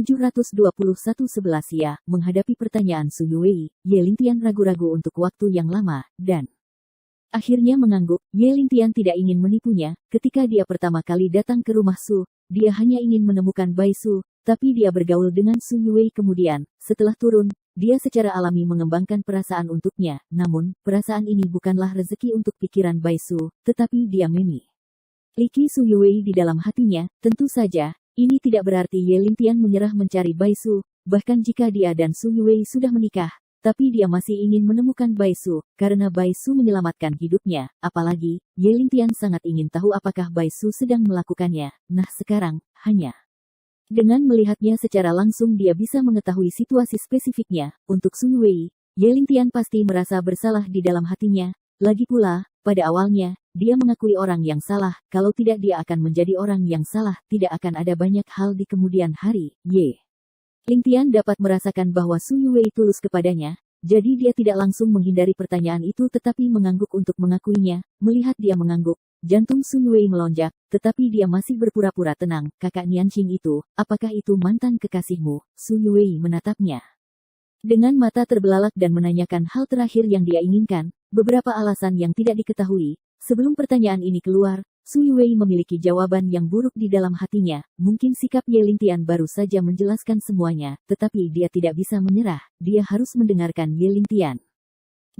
721-11 Ya, menghadapi pertanyaan Su Yuwei, Ye Lingtian ragu-ragu untuk waktu yang lama, dan akhirnya mengangguk. Ye Lingtian tidak ingin menipunya. Ketika dia pertama kali datang ke rumah Su, dia hanya ingin menemukan Bai Su, tapi dia bergaul dengan Su Yuwei kemudian. Setelah turun, dia secara alami mengembangkan perasaan untuknya. Namun, perasaan ini bukanlah rezeki untuk pikiran Bai Su, tetapi dia memiliki Su Yuwei di dalam hatinya. Tentu saja, ini tidak berarti Ye Lingtian menyerah mencari Bai Su, bahkan jika dia dan Su Yuwei sudah menikah. Tapi dia masih ingin menemukan Bai Su, karena Bai Su menyelamatkan hidupnya. Apalagi, Ye Lingtian sangat ingin tahu apakah Bai Su sedang melakukannya. Nah sekarang, hanya dengan melihatnya secara langsung dia bisa mengetahui situasi spesifiknya. Untuk Su Yuwei, Ye Lingtian pasti merasa bersalah di dalam hatinya. Lagi pula, pada awalnya, dia mengakui orang yang salah. Kalau tidak dia akan menjadi orang yang salah. Tidak akan ada banyak hal di kemudian hari. Ye Lingtian dapat merasakan bahwa Su Yuwei tulus kepadanya, jadi dia tidak langsung menghindari pertanyaan itu tetapi mengangguk untuk mengakuinya. Melihat dia mengangguk, jantung Su Yuwei melonjak, tetapi dia masih berpura-pura tenang. Kakak Nianqing itu, apakah itu mantan kekasihmu? Su Yuwei menatapnya dengan mata terbelalak dan menanyakan hal terakhir yang dia inginkan, beberapa alasan yang tidak diketahui. Sebelum pertanyaan ini keluar, Su Yuwei memiliki jawaban yang buruk di dalam hatinya. Mungkin sikap Ye Lingtian baru saja menjelaskan semuanya, tetapi dia tidak bisa menyerah. Dia harus mendengarkan Ye Lingtian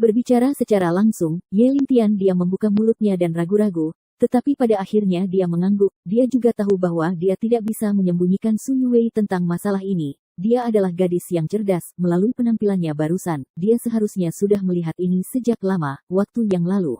berbicara secara langsung. Ye Lingtian dia membuka mulutnya dan ragu-ragu, tetapi pada akhirnya dia mengangguk. Dia juga tahu bahwa dia tidak bisa menyembunyikan Su Yuwei tentang masalah ini. Dia adalah gadis yang cerdas. Melalui penampilannya barusan, dia seharusnya sudah melihat ini sejak lama, waktu yang lalu.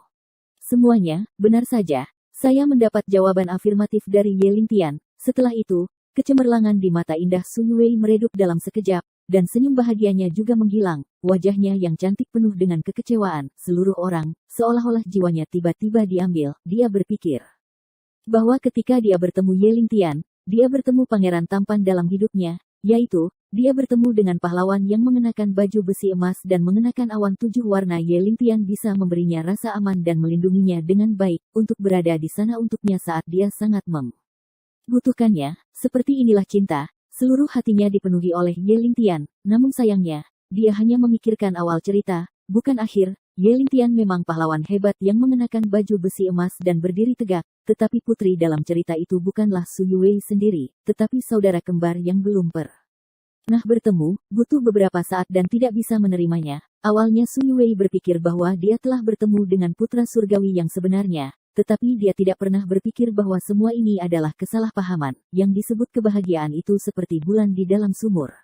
Semuanya, benar saja. Saya mendapat jawaban afirmatif dari Ye Lingtian. Setelah itu, kecemerlangan di mata indah Su Yuwei meredup dalam sekejap, dan senyum bahagianya juga menghilang. Wajahnya yang cantik penuh dengan kekecewaan. Seluruh orang, seolah-olah jiwanya tiba-tiba diambil. Dia berpikir bahwa ketika dia bertemu Ye Lingtian, dia bertemu pangeran tampan dalam hidupnya, yaitu, dia bertemu dengan pahlawan yang mengenakan baju besi emas dan mengenakan awan 7 warna. Ye Lingtian bisa memberinya rasa aman dan melindunginya dengan baik, untuk berada di sana untuknya saat dia sangat membutuhkannya. Seperti inilah cinta, seluruh hatinya dipenuhi oleh Ye Lingtian. Namun sayangnya, dia hanya memikirkan awal cerita, bukan akhir. Ye Lingtian memang pahlawan hebat yang mengenakan baju besi emas dan berdiri tegak, tetapi putri dalam cerita itu bukanlah Su Yuwei sendiri, tetapi saudara kembar yang belum pernah bertemu, butuh beberapa saat dan tidak bisa menerimanya. Awalnya Su Yuwei berpikir bahwa dia telah bertemu dengan putra surgawi yang sebenarnya, tetapi dia tidak pernah berpikir bahwa semua ini adalah kesalahpahaman. Yang disebut kebahagiaan itu seperti bulan di dalam sumur.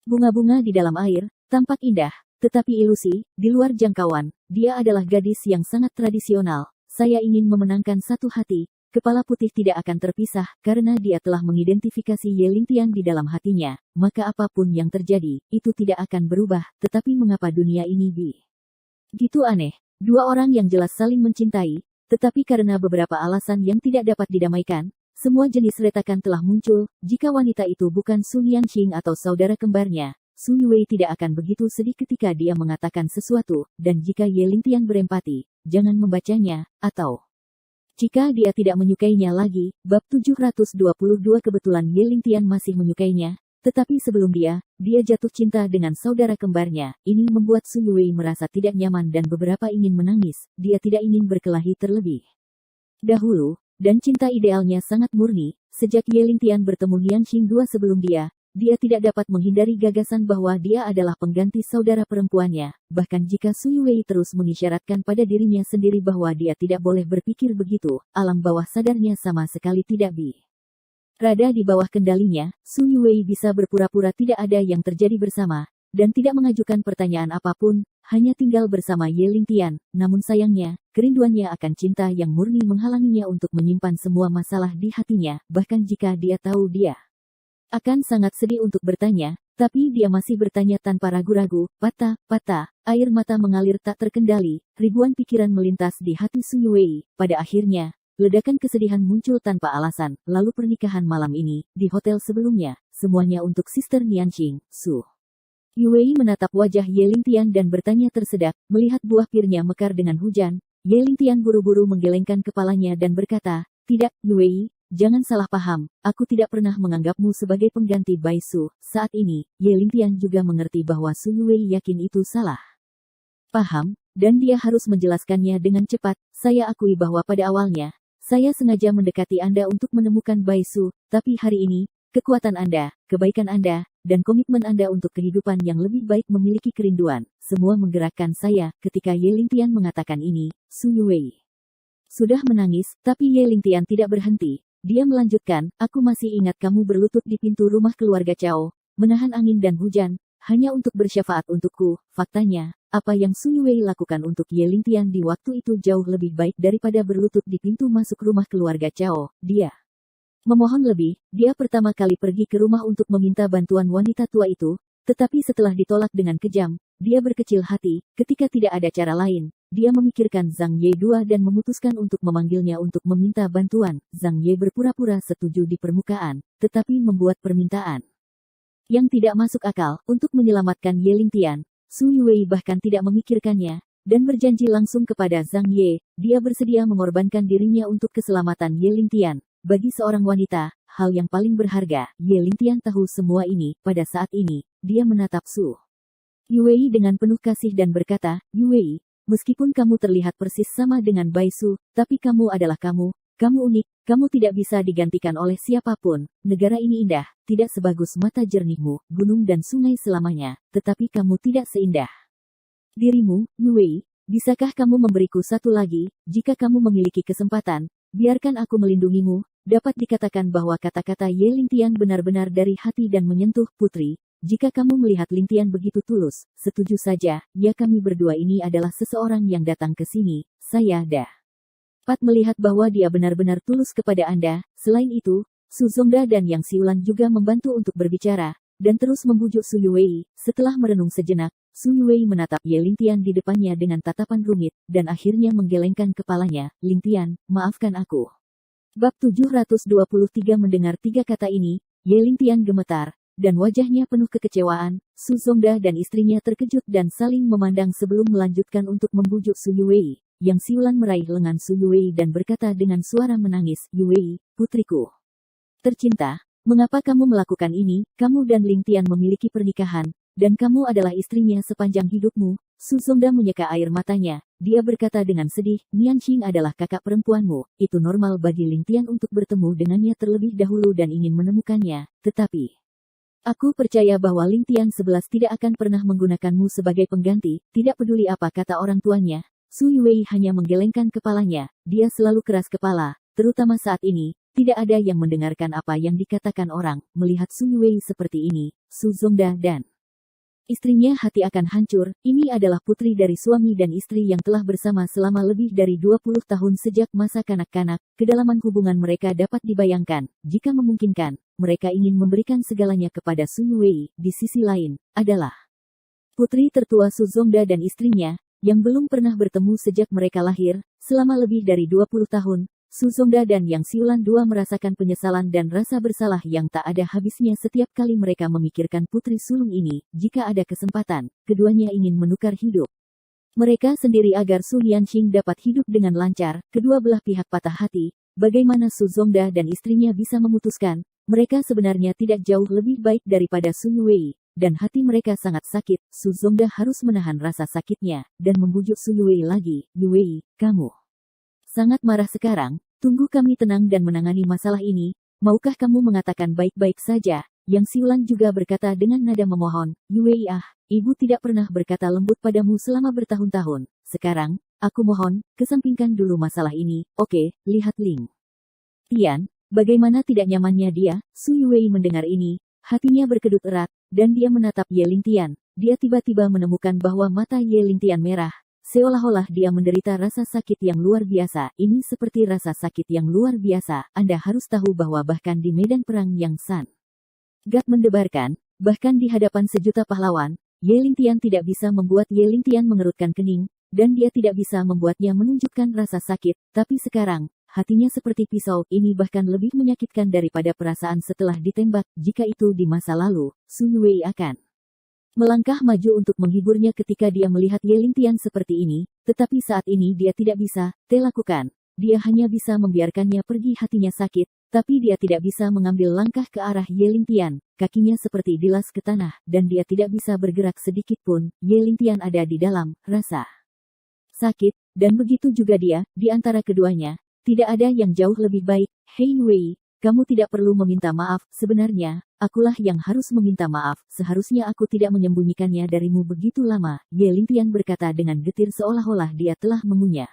Bunga-bunga di dalam air, tampak indah, tetapi ilusi, di luar jangkauan. Dia adalah gadis yang sangat tradisional. Saya ingin memenangkan satu hati. Kepala putih tidak akan terpisah, karena dia telah mengidentifikasi Ye Lingtian di dalam hatinya. Maka apapun yang terjadi, itu tidak akan berubah. Tetapi mengapa dunia ini begitu aneh? Dua orang yang jelas saling mencintai, tetapi karena beberapa alasan yang tidak dapat didamaikan, semua jenis retakan telah muncul. Jika wanita itu bukan Su Nianqing atau saudara kembarnya, Su Yuwei tidak akan begitu sedih ketika dia mengatakan sesuatu, dan jika Ye Lingtian berempati, jangan membacanya, atau jika dia tidak menyukainya lagi. Bab 722 Kebetulan Ye Lingtian masih menyukainya, tetapi sebelum dia jatuh cinta dengan saudara kembarnya. Ini membuat Su Yuwei merasa tidak nyaman dan beberapa ingin menangis. Dia tidak ingin berkelahi terlebih dahulu, dan cinta idealnya sangat murni. Sejak Ye Lingtian bertemu Nianqing II sebelum dia tidak dapat menghindari gagasan bahwa dia adalah pengganti saudara perempuannya. Bahkan jika Su Yuwei terus mengisyaratkan pada dirinya sendiri bahwa dia tidak boleh berpikir begitu, alam bawah sadarnya sama sekali tidak berada di bawah kendalinya. Su Yuwei bisa berpura-pura tidak ada yang terjadi bersama, dan tidak mengajukan pertanyaan apapun, hanya tinggal bersama Ye Lingtian. Namun sayangnya, kerinduannya akan cinta yang murni menghalanginya untuk menyimpan semua masalah di hatinya. Bahkan jika dia tahu dia akan sangat sedih untuk bertanya, tapi dia masih bertanya tanpa ragu-ragu. Patah, air mata mengalir tak terkendali, ribuan pikiran melintas di hati Su Yuwei. Pada akhirnya, ledakan kesedihan muncul tanpa alasan. Lalu pernikahan malam ini, di hotel sebelumnya, semuanya untuk Sister Nianqing. Su Yuwei menatap wajah Ye Lingtian dan bertanya tersedak, melihat buah pirnya mekar dengan hujan. Ye Lingtian buru-buru menggelengkan kepalanya dan berkata, tidak, Yuwei, jangan salah paham, aku tidak pernah menganggapmu sebagai pengganti Bai Su. Saat ini, Ye Lingtian juga mengerti bahwa Su Yuwei yakin itu salah paham, dan dia harus menjelaskannya dengan cepat. Saya akui bahwa pada awalnya, saya sengaja mendekati Anda untuk menemukan Bai Su, tapi hari ini, kekuatan Anda, kebaikan Anda, dan komitmen Anda untuk kehidupan yang lebih baik memiliki kerinduan, semua menggerakkan saya. Ketika Ye Lingtian mengatakan ini, Su Yuwei sudah menangis, tapi Ye Lingtian tidak berhenti. Dia melanjutkan, aku masih ingat kamu berlutut di pintu rumah keluarga Cao, menahan angin dan hujan, hanya untuk bersyafaat untukku. Faktanya, apa yang Su Yuwei lakukan untuk Ye Lingtian di waktu itu jauh lebih baik daripada berlutut di pintu masuk rumah keluarga Cao. Dia memohon lebih, dia pertama kali pergi ke rumah untuk meminta bantuan wanita tua itu, tetapi setelah ditolak dengan kejam, dia berkecil hati. Ketika tidak ada cara lain, dia memikirkan Zhang Ye II dan memutuskan untuk memanggilnya untuk meminta bantuan. Zhang Ye berpura-pura setuju di permukaan, tetapi membuat permintaan yang tidak masuk akal untuk menyelamatkan Ye Lingtian. Su Yuwei bahkan tidak memikirkannya, dan berjanji langsung kepada Zhang Ye, dia bersedia mengorbankan dirinya untuk keselamatan Ye Lingtian. Bagi seorang wanita, hal yang paling berharga. Ye Lingtian tahu semua ini. Pada saat ini, dia menatap Su Yuwei dengan penuh kasih dan berkata, Yuwei, meskipun kamu terlihat persis sama dengan Bai Su, tapi kamu adalah kamu unik, kamu tidak bisa digantikan oleh siapapun. Negara ini indah, tidak sebagus mata jernihmu, gunung dan sungai selamanya, tetapi kamu tidak seindah dirimu, Yuwei. Bisakah kamu memberiku satu lagi, jika kamu memiliki kesempatan, biarkan aku melindungimu. Dapat dikatakan bahwa kata-kata Ye Lingtian benar-benar dari hati dan menyentuh. Putri, jika kamu melihat Lingtian begitu tulus, setuju saja, ya kami berdua ini adalah seseorang yang datang ke sini. Saya dapat melihat bahwa dia benar-benar tulus kepada Anda. Selain itu, Su Zongda dan Yang Xiulan juga membantu untuk berbicara, dan terus membujuk Su Yuwei. Setelah merenung sejenak, Su Yuwei menatap Ye Lingtian di depannya dengan tatapan rumit, dan akhirnya menggelengkan kepalanya. Lingtian, maafkan aku. Bab 723 mendengar tiga kata ini, Ye Lingtian gemetar, dan wajahnya penuh kekecewaan. Su Zongda dan istrinya terkejut dan saling memandang sebelum melanjutkan untuk membujuk Su Yuwei. Yang Xiulan meraih lengan Su Yuwei dan berkata dengan suara menangis, Yuwei, putriku tercinta, mengapa kamu melakukan ini? Kamu dan Lingtian memiliki pernikahan, dan kamu adalah istrinya sepanjang hidupmu. Su Zongda menyeka air matanya. Dia berkata dengan sedih, Nianqing adalah kakak perempuanmu. Itu normal bagi Lingtian untuk bertemu dengannya terlebih dahulu dan ingin menemukannya. Tetapi aku percaya bahwa Lingtian 11 tidak akan pernah menggunakanmu sebagai pengganti, tidak peduli apa kata orang tuanya. Su Yuwei hanya menggelengkan kepalanya. Dia selalu keras kepala, terutama saat ini. Tidak ada yang mendengarkan apa yang dikatakan orang. Melihat Su Yuwei seperti ini, Su Zongda dan istrinya hati akan hancur. Ini adalah putri dari suami dan istri yang telah bersama selama lebih dari 20 tahun sejak masa kanak-kanak. Kedalaman hubungan mereka dapat dibayangkan. Jika memungkinkan, mereka ingin memberikan segalanya kepada Su Yuwei. Di sisi lain, adalah putri tertua Su Zongda dan istrinya, yang belum pernah bertemu sejak mereka lahir, selama lebih dari 20 tahun. Su Zongda dan Yang Xiulan II merasakan penyesalan dan rasa bersalah yang tak ada habisnya setiap kali mereka memikirkan putri sulung ini. Jika ada kesempatan, keduanya ingin menukar hidup mereka sendiri agar Su Lianqing dapat hidup dengan lancar. Kedua belah pihak patah hati. Bagaimana Su Zongda dan istrinya bisa memutuskan? Mereka sebenarnya tidak jauh lebih baik daripada Su Yuwei, dan hati mereka sangat sakit. Su Zongda harus menahan rasa sakitnya, dan membujuk Su Yuwei lagi. Yuwei, kamu sangat marah sekarang, tunggu kami tenang dan menangani masalah ini. Maukah kamu mengatakan baik-baik saja? Yang Xiulan juga berkata dengan nada memohon, Yuwei ibu tidak pernah berkata lembut padamu selama bertahun-tahun. Sekarang, aku mohon, kesampingkan dulu masalah ini. Oke, lihat Ling Tian, bagaimana tidak nyamannya dia. Su Yuwei mendengar ini, hatinya berkedut erat, dan dia menatap Ye Lingtian. Dia tiba-tiba menemukan bahwa mata Ye Lingtian merah, seolah-olah dia menderita rasa sakit yang luar biasa. Ini seperti rasa sakit yang luar biasa. Anda harus tahu bahwa bahkan di medan perang yang sangat mendebarkan, bahkan di hadapan sejuta pahlawan, Ye Lingtian tidak bisa membuat Ye Lingtian mengerutkan kening, dan dia tidak bisa membuatnya menunjukkan rasa sakit. Tapi sekarang, hatinya seperti pisau. Ini bahkan lebih menyakitkan daripada perasaan setelah ditembak. Jika itu di masa lalu, Su Yuwei akan melangkah maju untuk menghiburnya ketika dia melihat Ye Lingtian seperti ini, tetapi saat ini dia tidak bisa lakukan. Dia hanya bisa membiarkannya pergi. Hatinya sakit, Tapi dia tidak bisa mengambil langkah ke arah Ye Lingtian, kakinya seperti dilas ke tanah, dan dia tidak bisa bergerak sedikit pun. Ye Lingtian ada di dalam rasa sakit, dan begitu juga dia. Di antara keduanya, tidak ada yang jauh lebih baik. Hei Wei, kamu tidak perlu meminta maaf, sebenarnya, akulah yang harus meminta maaf, seharusnya aku tidak menyembunyikannya darimu begitu lama. Ye Lingtian berkata dengan getir seolah-olah dia telah mengunyah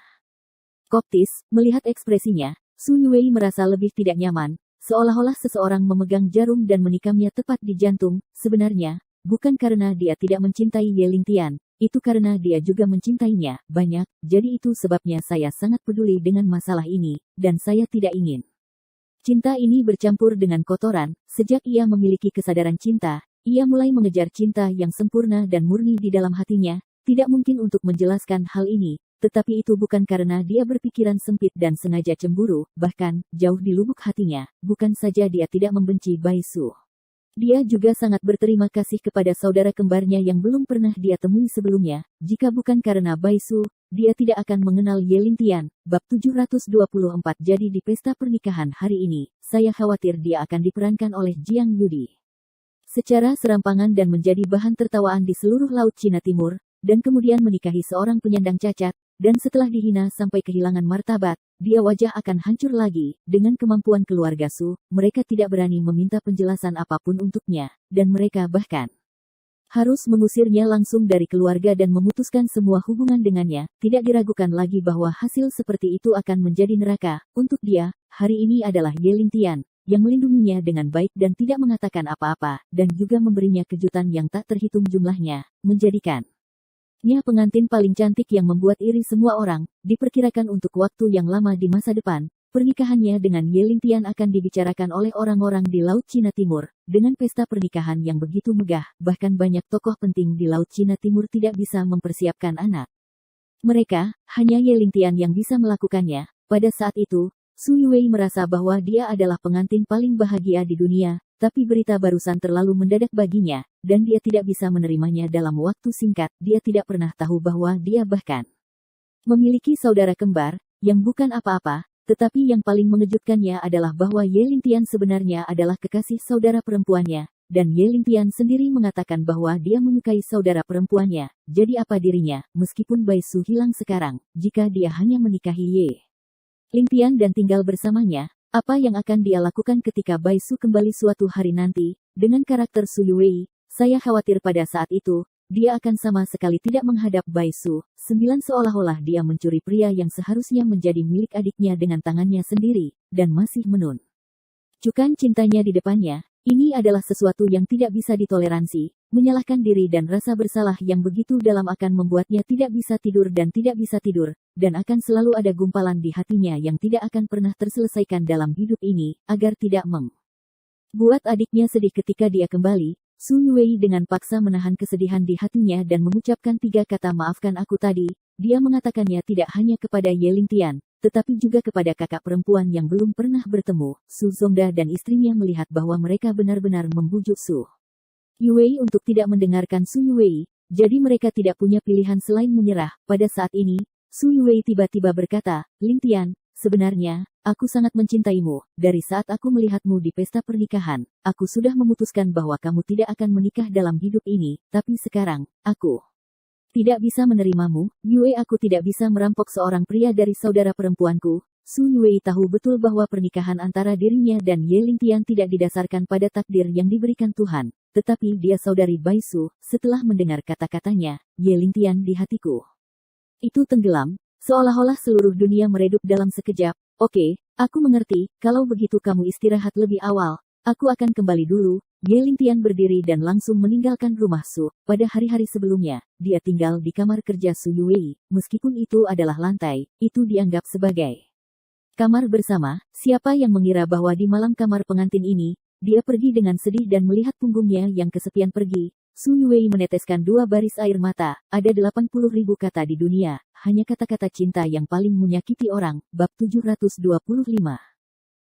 koktis. Melihat ekspresinya, Su Yuwei merasa lebih tidak nyaman, seolah-olah seseorang memegang jarum dan menikamnya tepat di jantung. Sebenarnya, bukan karena dia tidak mencintai Ye Lingtian, itu karena dia juga mencintainya banyak, jadi itu sebabnya saya sangat peduli dengan masalah ini, dan saya tidak ingin cinta ini bercampur dengan kotoran. Sejak ia memiliki kesadaran cinta, ia mulai mengejar cinta yang sempurna dan murni di dalam hatinya. Tidak mungkin untuk menjelaskan hal ini, tetapi itu bukan karena dia berpikiran sempit dan sengaja cemburu, bahkan, jauh di lubuk hatinya, bukan saja dia tidak membenci Bai Su. Dia juga sangat berterima kasih kepada saudara kembarnya yang belum pernah dia temui sebelumnya. Jika bukan karena Bai Su, dia tidak akan mengenal Ye Lingtian. Bab 724. Jadi di pesta pernikahan hari ini, saya khawatir dia akan diperankan oleh Jiang Yudi secara serampangan dan menjadi bahan tertawaan di seluruh Laut Cina Timur, dan kemudian menikahi seorang penyandang cacat, dan setelah dihina sampai kehilangan martabat, dia wajah akan hancur lagi. Dengan kemampuan keluarga Su, mereka tidak berani meminta penjelasan apapun untuknya, dan mereka bahkan harus mengusirnya langsung dari keluarga dan memutuskan semua hubungan dengannya. Tidak diragukan lagi bahwa hasil seperti itu akan menjadi neraka untuk dia. Hari ini adalah Ye Lingtian yang melindunginya dengan baik dan tidak mengatakan apa-apa, dan juga memberinya kejutan yang tak terhitung jumlahnya, menjadikannya pengantin paling cantik yang membuat iri semua orang. Diperkirakan untuk waktu yang lama di masa depan, pernikahannya dengan Ye Lingtian akan dibicarakan oleh orang-orang di Laut Cina Timur. Dengan pesta pernikahan yang begitu megah, bahkan banyak tokoh penting di Laut Cina Timur tidak bisa mempersiapkan anak mereka, hanya Ye Lingtian yang bisa melakukannya. Pada saat itu, Su Yuwei merasa bahwa dia adalah pengantin paling bahagia di dunia. Tapi berita barusan terlalu mendadak baginya, dan dia tidak bisa menerimanya dalam waktu singkat. Dia tidak pernah tahu bahwa dia bahkan memiliki saudara kembar, yang bukan apa-apa, tetapi yang paling mengejutkannya adalah bahwa Ye Lingtian sebenarnya adalah kekasih saudara perempuannya, dan Ye Lingtian sendiri mengatakan bahwa dia menyukai saudara perempuannya. Jadi apa dirinya, meskipun Bai Su hilang sekarang, jika dia hanya menikahi Ye Lingtian dan tinggal bersamanya, apa yang akan dia lakukan ketika Bai Su kembali suatu hari nanti? Dengan karakter Su Yuwei, saya khawatir pada saat itu, dia akan sama sekali tidak menghadap Bai Su. Seolah-olah dia mencuri pria yang seharusnya menjadi milik adiknya dengan tangannya sendiri, dan masih menunjukkan cintanya di depannya. Ini adalah sesuatu yang tidak bisa ditoleransi. Menyalahkan diri dan rasa bersalah yang begitu dalam akan membuatnya tidak bisa tidur dan tidak bisa tidur, dan akan selalu ada gumpalan di hatinya yang tidak akan pernah terselesaikan dalam hidup ini, agar tidak membuat adiknya sedih ketika dia kembali. Su Yuwei dengan paksa menahan kesedihan di hatinya dan mengucapkan 3 kata maafkan aku tadi. Dia mengatakannya tidak hanya kepada Ye Lingtian, tetapi juga kepada kakak perempuan yang belum pernah bertemu. Su Zongda dan istrinya melihat bahwa mereka benar-benar membujuk Su Yuwei untuk tidak mendengarkan Su Yuwei, jadi mereka tidak punya pilihan selain menyerah. Pada saat ini, Su Yuwei tiba-tiba berkata, Lingtian, sebenarnya, aku sangat mencintaimu. Dari saat aku melihatmu di pesta pernikahan, aku sudah memutuskan bahwa kamu tidak akan menikah dalam hidup ini, tapi sekarang, aku tidak bisa menerimamu. Yue, aku tidak bisa merampok seorang pria dari saudara perempuanku. Su Yuwei tahu betul bahwa pernikahan antara dirinya dan Ye Lingtian tidak didasarkan pada takdir yang diberikan Tuhan, tetapi dia saudari Bai Su. Setelah mendengar kata-katanya, Ye Lingtian di hatiku itu tenggelam, seolah-olah seluruh dunia meredup dalam sekejap. Oke, aku mengerti, kalau begitu kamu istirahat lebih awal, aku akan kembali dulu. Ye Lingtian berdiri dan langsung meninggalkan rumah Su. Pada hari-hari sebelumnya, dia tinggal di kamar kerja Su Yuwei. Meskipun itu adalah lantai, itu dianggap sebagai kamar bersama. Siapa yang mengira bahwa di malam kamar pengantin ini, dia pergi dengan sedih dan melihat punggungnya yang kesepian pergi. Su Yuwei meneteskan 2 baris air mata. Ada 80.000 kata di dunia, hanya kata-kata cinta yang paling menyakiti orang. Bab 725.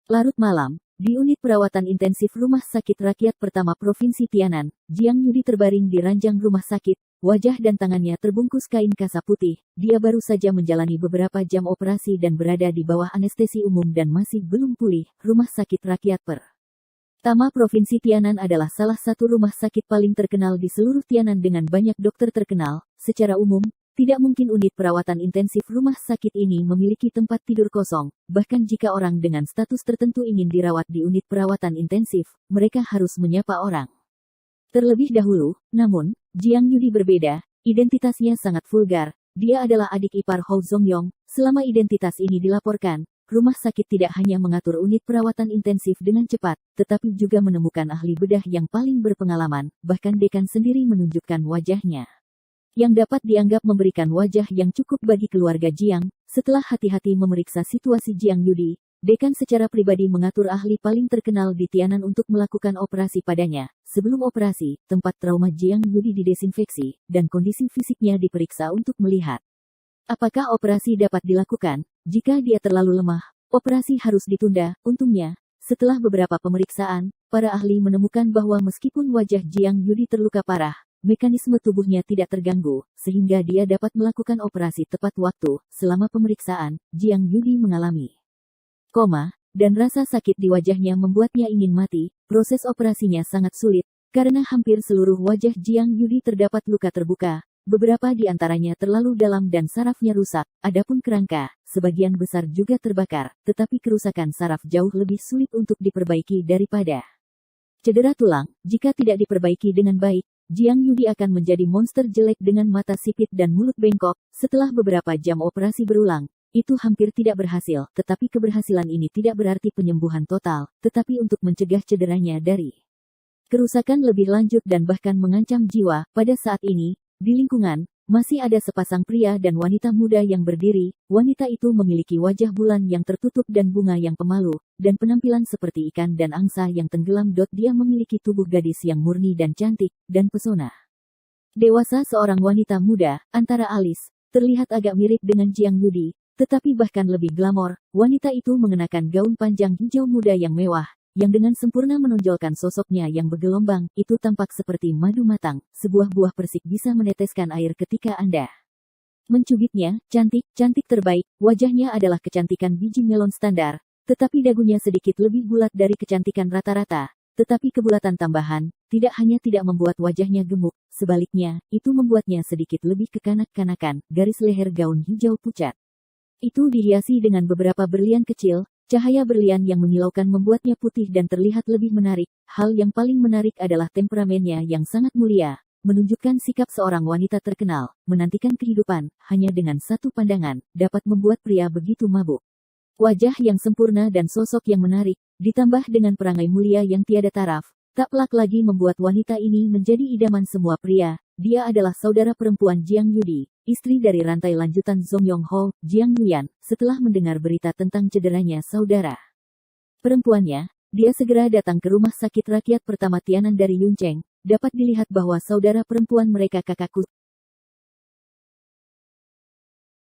Larut malam, di unit perawatan intensif Rumah Sakit Rakyat Pertama Provinsi Tianan, Jiang Yudi terbaring di ranjang rumah sakit. wajah dan tangannya terbungkus kain kasa putih. Dia baru saja menjalani beberapa jam operasi dan berada di bawah anestesi umum dan masih belum pulih. Rumah Sakit Rakyat Pertama Provinsi Tianan adalah salah satu rumah sakit paling terkenal di seluruh Tianan dengan banyak dokter terkenal. Secara umum, tidak mungkin unit perawatan intensif rumah sakit ini memiliki tempat tidur kosong. Bahkan jika orang dengan status tertentu ingin dirawat di unit perawatan intensif, mereka harus menyapa orang terlebih dahulu. Namun, Jiang Yudi berbeda. Identitasnya sangat vulgar. Dia adalah adik ipar Hou Zongyong. Selama identitas ini dilaporkan, rumah sakit tidak hanya mengatur unit perawatan intensif dengan cepat, tetapi juga menemukan ahli bedah yang paling berpengalaman. Bahkan dekan sendiri menunjukkan wajahnya yang dapat dianggap memberikan wajah yang cukup bagi keluarga Jiang. Setelah hati-hati memeriksa situasi Jiang Yudi, dekan secara pribadi mengatur ahli paling terkenal di Tianan untuk melakukan operasi padanya. Sebelum operasi, tempat trauma Jiang Yudi didesinfeksi, dan kondisi fisiknya diperiksa untuk melihat apakah operasi dapat dilakukan. Jika dia terlalu lemah, operasi harus ditunda. Untungnya, setelah beberapa pemeriksaan, para ahli menemukan bahwa meskipun wajah Jiang Yudi terluka parah, mekanisme tubuhnya tidak terganggu, sehingga dia dapat melakukan operasi tepat waktu. Selama pemeriksaan, Jiang Yudi mengalami koma, dan rasa sakit di wajahnya membuatnya ingin mati. Proses operasinya sangat sulit, karena hampir seluruh wajah Jiang Yudi terdapat luka terbuka. Beberapa di antaranya terlalu dalam dan sarafnya rusak. Adapun kerangka, sebagian besar juga terbakar, tetapi kerusakan saraf jauh lebih sulit untuk diperbaiki daripada cedera tulang. Jika tidak diperbaiki dengan baik, Jiang Yudi akan menjadi monster jelek dengan mata sipit dan mulut bengkok. Setelah beberapa jam operasi berulang, itu hampir tidak berhasil, tetapi keberhasilan ini tidak berarti penyembuhan total, tetapi untuk mencegah cederanya dari kerusakan lebih lanjut dan bahkan mengancam jiwa. Pada saat ini, di lingkungan, masih ada sepasang pria dan wanita muda yang berdiri. Wanita itu memiliki wajah bulan yang tertutup dan bunga yang pemalu, dan penampilan seperti ikan dan angsa yang tenggelam. Dia memiliki tubuh gadis yang murni dan cantik, dan pesona dewasa seorang wanita muda, antara alis, terlihat agak mirip dengan Jiang Yudi, tetapi bahkan lebih glamor. Wanita itu mengenakan gaun panjang hijau muda yang mewah, yang dengan sempurna menonjolkan sosoknya yang bergelombang. Itu tampak seperti madu matang. Sebuah buah persik bisa meneteskan air ketika Anda mencubitnya. Cantik terbaik. Wajahnya adalah kecantikan biji melon standar, tetapi dagunya sedikit lebih bulat dari kecantikan rata-rata. Tetapi kebulatan tambahan, tidak hanya tidak membuat wajahnya gemuk, sebaliknya, itu membuatnya sedikit lebih kekanak-kanakan. Garis leher gaun hijau pucat itu dihiasi dengan beberapa berlian kecil. Cahaya berlian yang menyilaukan membuatnya putih dan terlihat lebih menarik. Hal yang paling menarik adalah temperamennya yang sangat mulia, menunjukkan sikap seorang wanita terkenal. Menantikan kehidupan, hanya dengan satu pandangan, dapat membuat pria begitu mabuk. Wajah yang sempurna dan sosok yang menarik, ditambah dengan perangai mulia yang tiada taraf, tak pelak lagi membuat wanita ini menjadi idaman semua pria. Dia adalah saudara perempuan Jiang Yudi, istri dari rantai lanjutan Zongyong Ho, Jiang Yuyan. Setelah mendengar berita tentang cederanya saudara perempuannya, dia segera datang ke Rumah Sakit Rakyat Pertama Tianan dari Yuncheng. Dapat dilihat bahwa saudara perempuan mereka kakakku